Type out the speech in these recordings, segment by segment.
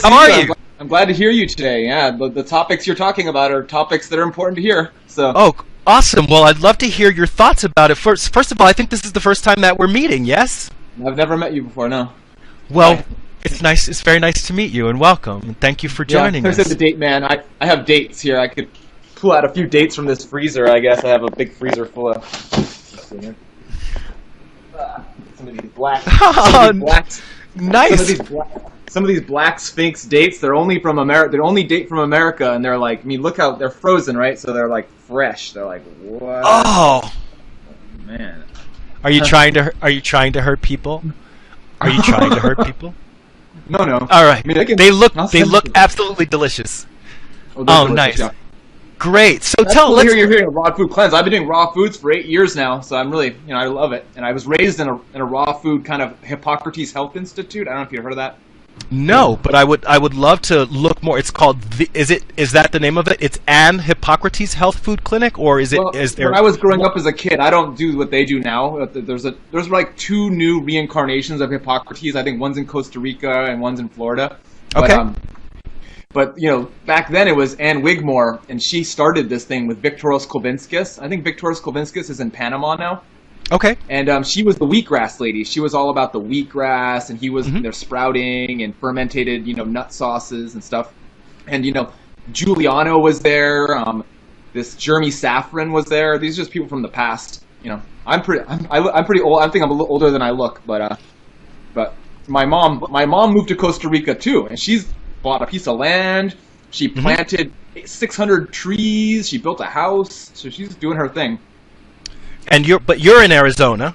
How are you? you? I'm glad to hear you today. Yeah, the topics you're talking about are topics that are important to hear. So, Oh, awesome. Well, I'd love to hear your thoughts about it. First of all, I think this is the first time that we're meeting, yes? I've never met you before, no. Well, Hi. it's nice. It's very nice to meet you, and welcome. And thank you for joining I said us. the date, man. I have dates here. I could pull out a few dates from this freezer, I guess. I have a big freezer full of... Some of these black... Nice. Some of these black Sphinx dates, they're only from America. They're only date from America, and they're like, I mean, look how they're frozen, right? So they're like fresh. They're like, what? Oh, Man. are you trying to hurt people? Are you trying to hurt people? No. All right. I mean, They look I'll send you. absolutely delicious. They're Oh, delicious, nice. yeah. Great. So That's tell cool us. to hear you're doing a raw food cleanse. I've been doing raw foods for 8 years now, so I'm really, I love it. And I was raised in a raw food kind of Hippocrates Health Institute. I don't know if you've heard of that. No, but I would love to look more. It's called is that the name of it? It's an Hippocrates Health Food Clinic, or is there? When I was growing up as a kid, I don't do what they do now. There's like 2 new reincarnations of Hippocrates. I think one's in Costa Rica and one's in Florida. Okay. But back then it was Ann Wigmore, and she started this thing with Victoros Kulvinskis. I think Victoros Kulvinskis is in Panama now. Okay. And she was the wheatgrass lady. She was all about the wheatgrass, and he was their sprouting and fermented, nut sauces and stuff. And Giuliano was there. This Jeremy Safran was there. These are just people from the past. I'm pretty old. I think I'm a little older than I look, but my mom moved to Costa Rica too, and she's bought a piece of land. She planted 600 trees. She built a house. So she's doing her thing. And you're in Arizona.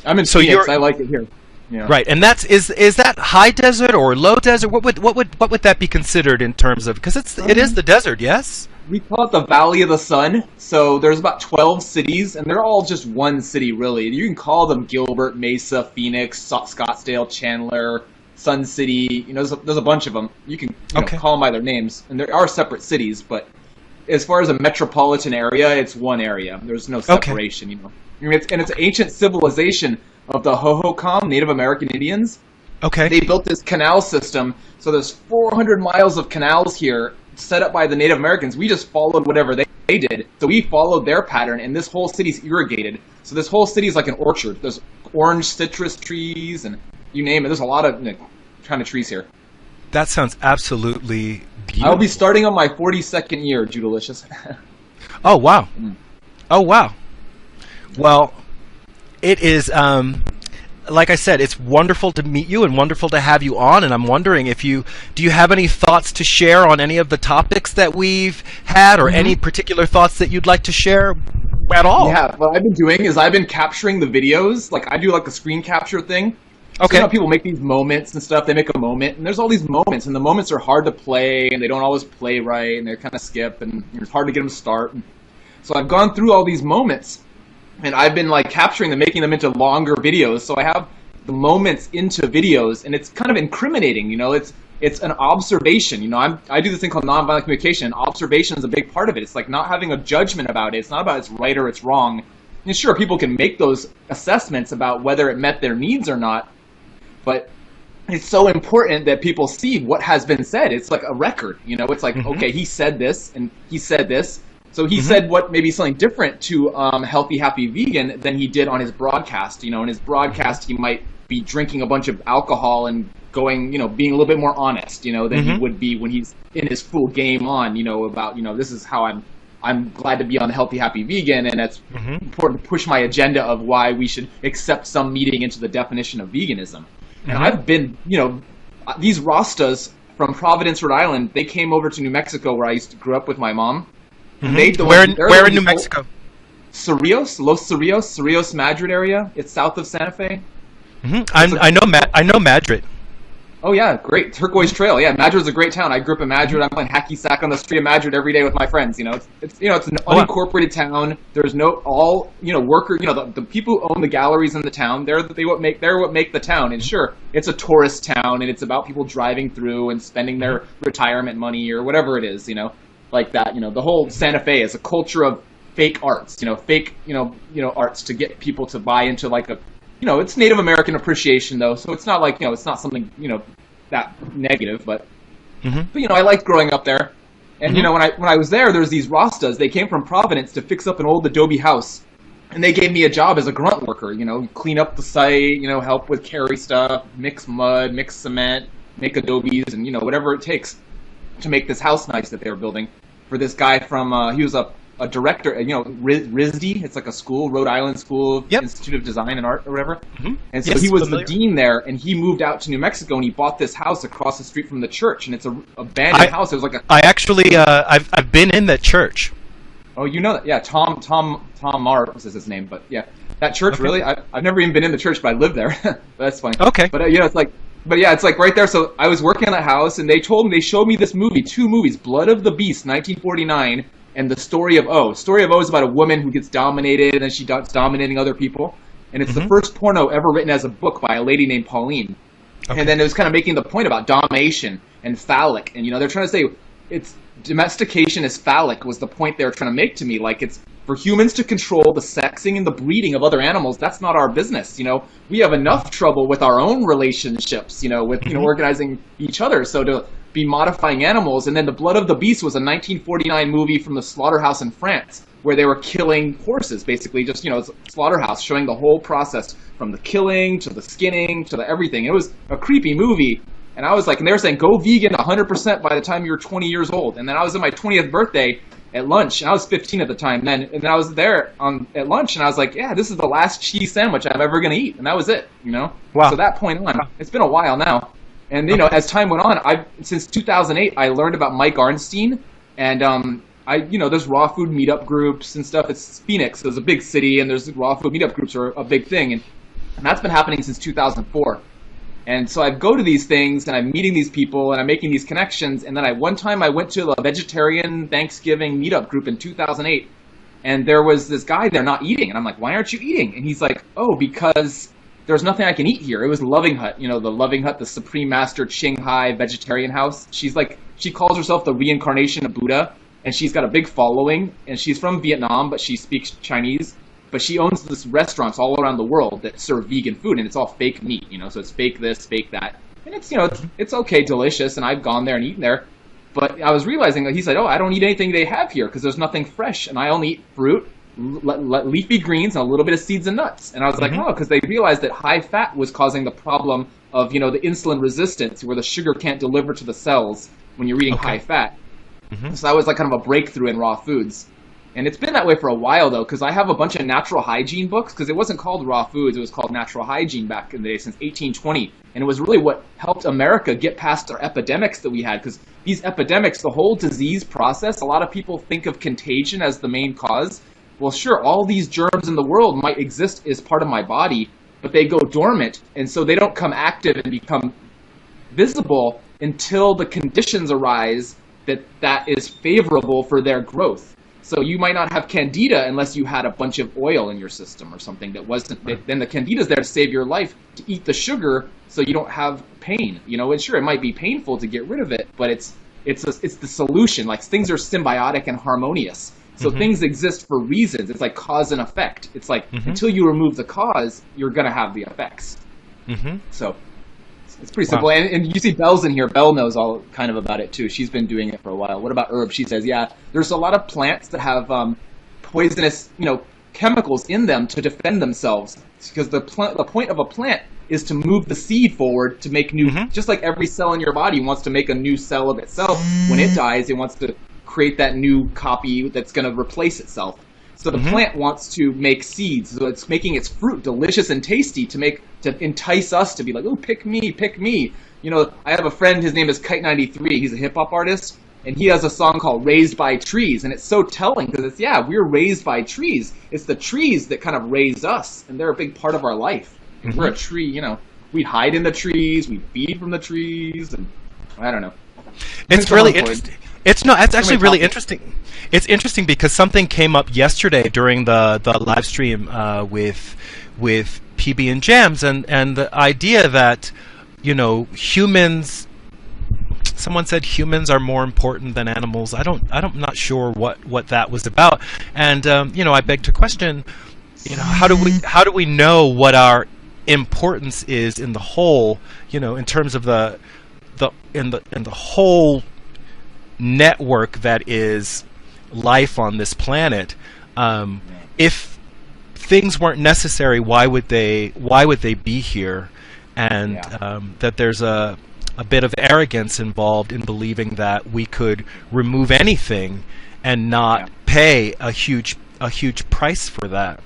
I'm in Phoenix. I like it here. Yeah. Right, and is that high desert or low desert? What would that be considered in terms of? Because it is the desert, yes. We call it the Valley of the Sun. So there's about 12 cities, and they're all just one city, really. You can call them Gilbert, Mesa, Phoenix, Scottsdale, Chandler, Sun City. There's a bunch of them. You can call them by their names, and there are separate cities, but as far as a metropolitan area, it's one area. There's no separation, it's an ancient civilization of the Hohokam, Native American Indians. Okay. They built this canal system, so there's 400 miles of canals here set up by the Native Americans. We just followed whatever they did. So we followed their pattern, and this whole city's irrigated. So this whole city is like an orchard. There's orange citrus trees, and you name it. There's a lot of kind of trees here. That sounds absolutely beautiful. I'll be starting on my 42nd year, Judalicious. Oh, wow. Oh, wow. Well, it is, like I said, it's wonderful to meet you and wonderful to have you on, and I'm wondering do you have any thoughts to share on any of the topics that we've had, or any particular thoughts that you'd like to share at all? Yeah, what I've been doing is I've been capturing the videos. Like, I do like a screen capture thing. Okay. So, people make these moments and stuff. They make a moment, and there's all these moments, and the moments are hard to play, and they don't always play right, and they kind of skip, and it's hard to get them to start. So I've gone through all these moments, and I've been capturing them, making them into longer videos. So I have the moments into videos, and it's kind of incriminating. It's an observation. I do this thing called nonviolent communication, and observation is a big part of it. It's like not having a judgment about it. It's not about it's right or it's wrong. And sure, people can make those assessments about whether it met their needs or not. But it's so important that people see what has been said. It's like a record, It's like, okay, he said this, and he said this. So he said maybe something different to Healthy Happy Vegan than he did on his broadcast. In his broadcast, he might be drinking a bunch of alcohol and going, being a little bit more honest, than he would be when he's in his full game on, about, this is how I'm glad to be on Healthy Happy Vegan, and it's important to push my agenda of why we should accept some meeting into the definition of veganism. And I've been, these Rastas from Providence, Rhode Island, they came over to New Mexico where I grew up with my mom. Where in New Mexico? Los Cerrillos, Madrid area. It's south of Santa Fe. I know Madrid. Oh yeah, great. Turquoise Trail. Yeah, Madrid's a great town. I grew up in Madrid. I'm playing hacky sack on the street of Madrid every day with my friends. It's an unincorporated town. There's no worker. The people who own the galleries in the town. They're what make the town. And sure, it's a tourist town, and it's about people driving through and spending their retirement money or whatever it is. Like that. The whole Santa Fe is a culture of fake arts. Fake arts to get people to buy into like a. It's Native American appreciation though, so it's not like it's not something that negative, but But I liked growing up there. And when I was there was these Rastas. They came from Providence to fix up an old adobe house. And they gave me a job as a grunt worker, clean up the site, help with carry stuff, mix mud, mix cement, make adobes, and, whatever it takes to make this house nice that they were building for this guy from, he was a director, RISD, it's like a school, Rhode Island School, Institute of Design and Art or whatever. And so he was the dean there, and he moved out to New Mexico, and he bought this house across the street from the church, and it's a abandoned house. It was like I actually, I've been in that church. Oh, you know that? Yeah, Tom Mars is his name, but yeah, that church really. I've never even been in the church, but I lived there. But that's funny. Okay. But it's like, it's like right there. So I was working in that house, and they showed me this movie, 2 movies, Blood of the Beast, 1949, and The Story of O. Story of O is about a woman who gets dominated, and then she starts dominating other people, and it's the first porno ever written as a book by a lady named Pauline. Okay. And then it was kind of making the point about domination and phallic, and they're trying to say it's. Domestication is phallic was the point they were trying to make to me. Like, it's for humans to control the sexing and the breeding of other animals. That's not our business. We have enough trouble with our own relationships, with, organizing each other. So to be modifying animals. And then The Blood of the Beast was a 1949 movie from the slaughterhouse in France where they were killing horses, basically. Just, it's a slaughterhouse showing the whole process from the killing to the skinning to the everything. It was a creepy movie. And I was like, and they were saying, go vegan 100% by the time you're 20 years old. And then I was at my 20th birthday at lunch, and I was 15 at the time then. And then I was there at lunch, and I was like, yeah, this is the last cheese sandwich I'm ever going to eat. And that was it, Wow. So that point on, it's been a while now. And, as time went on, since 2008, I learned about Mike Arnstein. And, there's raw food meetup groups and stuff. It's Phoenix, so it's a big city, and there's raw food meetup groups are a big thing. And that's been happening since 2004. And so I go to these things, and I'm meeting these people, and I'm making these connections. And then one time I went to a vegetarian Thanksgiving meetup group in 2008, and there was this guy there not eating. And I'm like, why aren't you eating? And he's like, oh, because there's nothing I can eat here. It was Loving Hut, the Loving Hut, the Supreme Master Qinghai vegetarian house. She calls herself the reincarnation of Buddha, and she's got a big following. And she's from Vietnam, but she speaks Chinese. But she owns this restaurants all around the world that serve vegan food, and it's all fake meat, so it's fake this, fake that. And it's, it's okay, delicious, and I've gone there and eaten there. But I was realizing that he said, oh, I don't eat anything they have here because there's nothing fresh, and I only eat fruit, leafy greens, and a little bit of seeds and nuts. And I was like, oh, because they realized that high fat was causing the problem of, the insulin resistance, where the sugar can't deliver to the cells when you're eating high fat. So that was like kind of a breakthrough in raw foods. And it's been that way for a while, though, because I have a bunch of natural hygiene books, because it wasn't called raw foods, it was called natural hygiene back in the day, since 1820. And it was really what helped America get past our epidemics that we had, because these epidemics, the whole disease process, a lot of people think of contagion as the main cause. Well, sure, all these germs in the world might exist as part of my body, but they go dormant, and so they don't come active and become visible until the conditions arise that is favorable for their growth. So you might not have candida unless you had a bunch of oil in your system or something that wasn't. Then the candida's there to save your life, to eat the sugar so you don't have pain. And sure, it might be painful to get rid of it, but it's the solution. Like, things are symbiotic and harmonious. So things exist for reasons. It's like cause and effect. It's like until you remove the cause, you're gonna have the effects. So it's pretty simple. Wow. And you see Belle's in here. Belle knows all kind of about it too. She's been doing it for a while. What about herbs? She says, yeah, there's a lot of plants that have poisonous, chemicals in them to defend themselves. Because the point of a plant is to move the seed forward to make new. Just like every cell in your body wants to make a new cell of itself. When it dies, it wants to create that new copy that's going to replace itself. So the plant wants to make seeds, so it's making its fruit delicious and tasty to entice us to be like, oh, pick me, pick me. I have a friend, his name is Kite93, he's a hip-hop artist, and he has a song called Raised by Trees, and it's so telling, because we're raised by trees. It's the trees that kind of raise us, and they're a big part of our life. And we're a tree, we hide in the trees, we feed from the trees, and I don't know. It's really interesting. It's actually really interesting. It's interesting because something came up yesterday during the live stream with PB and Jams, and the idea that humans. Someone said humans are more important than animals. I'm not sure what that was about, and I beg to question, how do we know what our importance is in the whole, in terms of the the whole network that is life on this planet, if things weren't necessary, why would they be here? And that there's a bit of arrogance involved in believing that we could remove anything and not pay a huge price for that.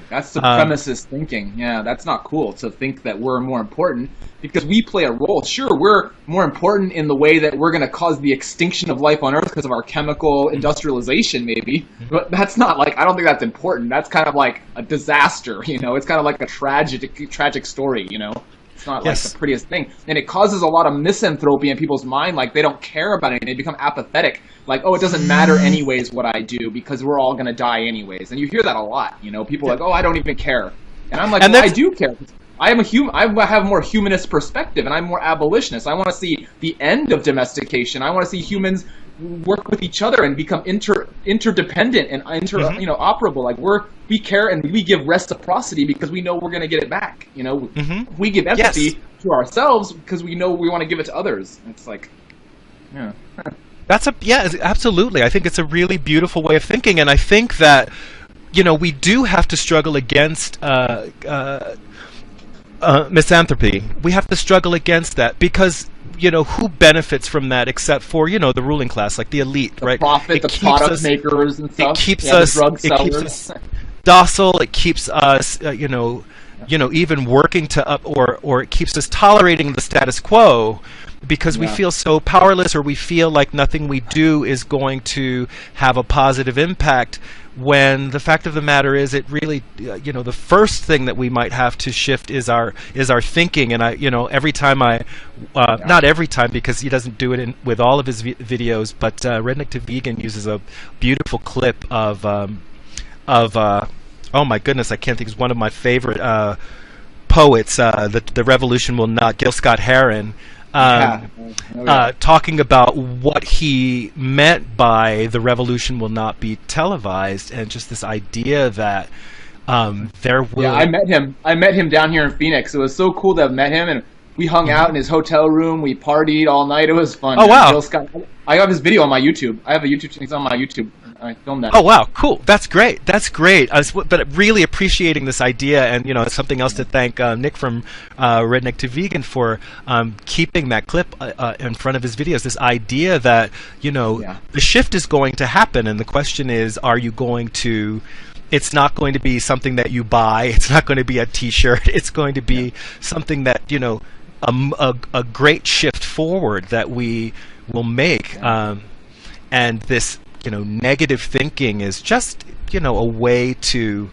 That's supremacist thinking. Yeah, that's not cool to think that we're more important because we play a role. Sure, we're more important in the way that we're going to cause the extinction of life on Earth because of our chemical industrialization, maybe. But that's not like, I don't think that's important. That's kind of like a disaster, you know? It's kind of like a tragic story, you know? It's not like the prettiest thing. And it causes a lot of misanthropy in people's mind. Like, they don't care about it. They become apathetic. Like, oh, it doesn't matter anyways what I do because we're all going to die anyways. And you hear that a lot, you know? People are like, oh, I don't even care. And I'm like, well, I do care. I am a human. I have a more humanist perspective, and I'm more abolitionist. I want to see the end of domestication. I want to see humans work with each other and become interdependent and operable. Like we care and we give reciprocity because we know we're going to get it back. You know, we give empathy to ourselves because we know we want to give it to others. It's like, absolutely. I think it's a really beautiful way of thinking, and I think that we do have to struggle against misanthropy. We have to struggle against that because who benefits from that except for the ruling class, like the elite, right? Profit, the product makers and stuff. It keeps us docile. It keeps us even working to up, or it keeps us tolerating the status quo because we feel so powerless, or we feel like nothing we do is going to have a positive impact, when the fact of the matter is it really the first thing that we might have to shift is our thinking. And every time not every time, because he doesn't do it with all of his videos, but Redneck to Vegan uses a beautiful clip of oh my goodness, I can't think, it's one of my favorite poets, the revolution will not, Gil Scott Heron, talking about what he meant by the revolution will not be televised, and just this idea that there will... Yeah, I met him down here in Phoenix. It was so cool to have met him, and we hung out in his hotel room. We partied all night. It was fun. Oh, wow. Gil Scott, I have his video on my YouTube. I have a YouTube channel. It's on my YouTube. I filmed that. Oh, wow, cool. That's great. But really appreciating this idea, and something else to thank Nick from Redneck to Vegan for keeping that clip in front of his videos. This idea that the shift is going to happen, and the question is, are you going to? It's not going to be something that you buy. It's not going to be a T-shirt. It's going to be something that a great shift forward that we will make, and this. Negative thinking is just, a way to,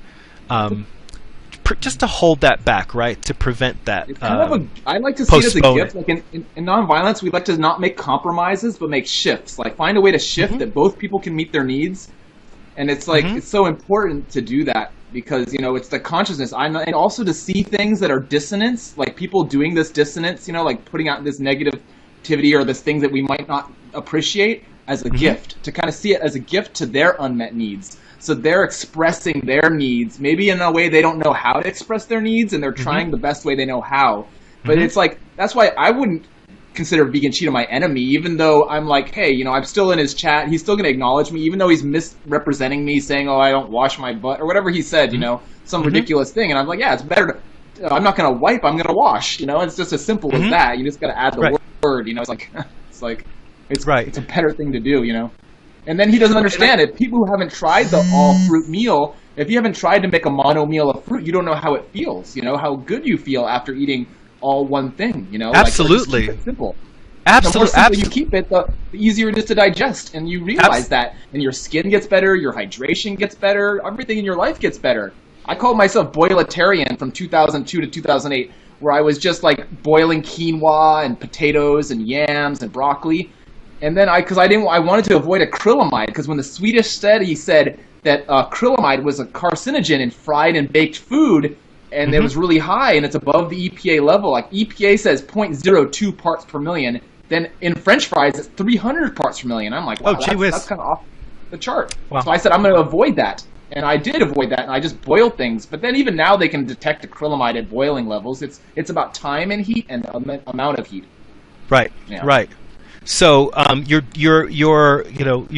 just to hold that back, right? To prevent that. It's kind of I like to see it as a gift. Like in nonviolence, we like to not make compromises, but make shifts. Like find a way to shift that both people can meet their needs. And it's like, it's so important to do that because, it's the consciousness. And also to see things that are dissonance, like people doing this dissonance, like putting out this negativity or this thing that we might not appreciate, as a gift, to kind of see it as a gift to their unmet needs. So they're expressing their needs, maybe in a way they don't know how to express their needs, and they're trying the best way they know how. But it's like, that's why I wouldn't consider Vegan Cheetah my enemy, even though I'm like, hey, I'm still in his chat, he's still going to acknowledge me, even though he's misrepresenting me, saying, oh, I don't wash my butt, or whatever he said, some ridiculous thing. And I'm like, yeah, it's better to, I'm not going to wipe, I'm going to wash, it's just as simple as that. You just got to add the word, it's like, it's a better thing to do, And then he doesn't understand it. People who haven't tried the all-fruit meal, if you haven't tried to make a mono meal of fruit, you don't know how it feels, how good you feel after eating all one thing, Absolutely. Like, keep it simple. Absolutely. The more simple you keep it, the easier it is to digest, and you realize that, and your skin gets better, your hydration gets better, everything in your life gets better. I called myself Boilitarian from 2002 to 2008, where I was just like boiling quinoa and potatoes and yams and broccoli. And then I wanted to avoid acrylamide, because when the Swedish study said that acrylamide was a carcinogen in fried and baked food, and it was really high, and it's above the EPA level. Like EPA says 0.02 parts per million. Then in French fries, it's 300 parts per million. I'm like, wow, that's kind of off the chart. Wow. So I said, I'm going to avoid that. And I did avoid that, and I just boiled things. But then even now they can detect acrylamide at boiling levels. It's about time and heat and amount of heat. Right. Yeah. Right. So you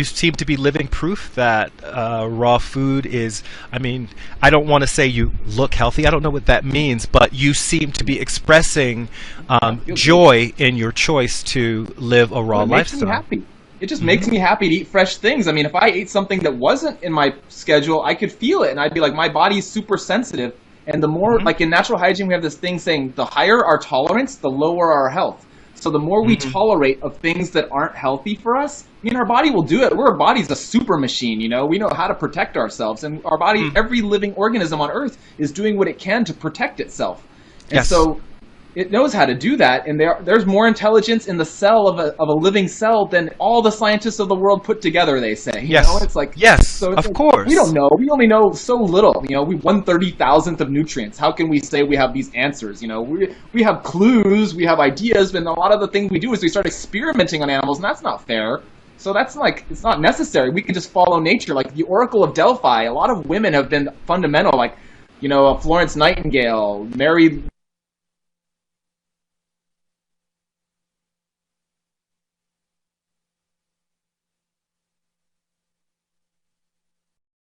seem to be living proof that raw food is. I mean, I don't want to say you look healthy. I don't know what that means, but you seem to be expressing joy in your choice to live a raw Well, it makes lifestyle. me happy. It just makes me happy to eat fresh things. I mean, if I ate something that wasn't in my schedule, I could feel it, and I'd be like, my body's super sensitive. And the more, like in natural hygiene, we have this thing saying the higher our tolerance, the lower our health. So the more we tolerate of things that aren't healthy for us, I mean, our body will do it. Our body's a super machine, you know. We know how to protect ourselves. And our body, every living organism on Earth is doing what it can to protect itself. And so it knows how to do that. And there's more intelligence in the cell of a living cell than all the scientists of the world put together, they say. You know? It's like, so it's of course. We don't know. We only know so little. You know, we 1/30,000th of nutrients. How can we say we have these answers? You know, we have clues, we have ideas, and a lot of the things we do is we start experimenting on animals, and that's not fair. So that's like, it's not necessary. We can just follow nature. Like the Oracle of Delphi, a lot of women have been fundamental, like, you know, Florence Nightingale, Mary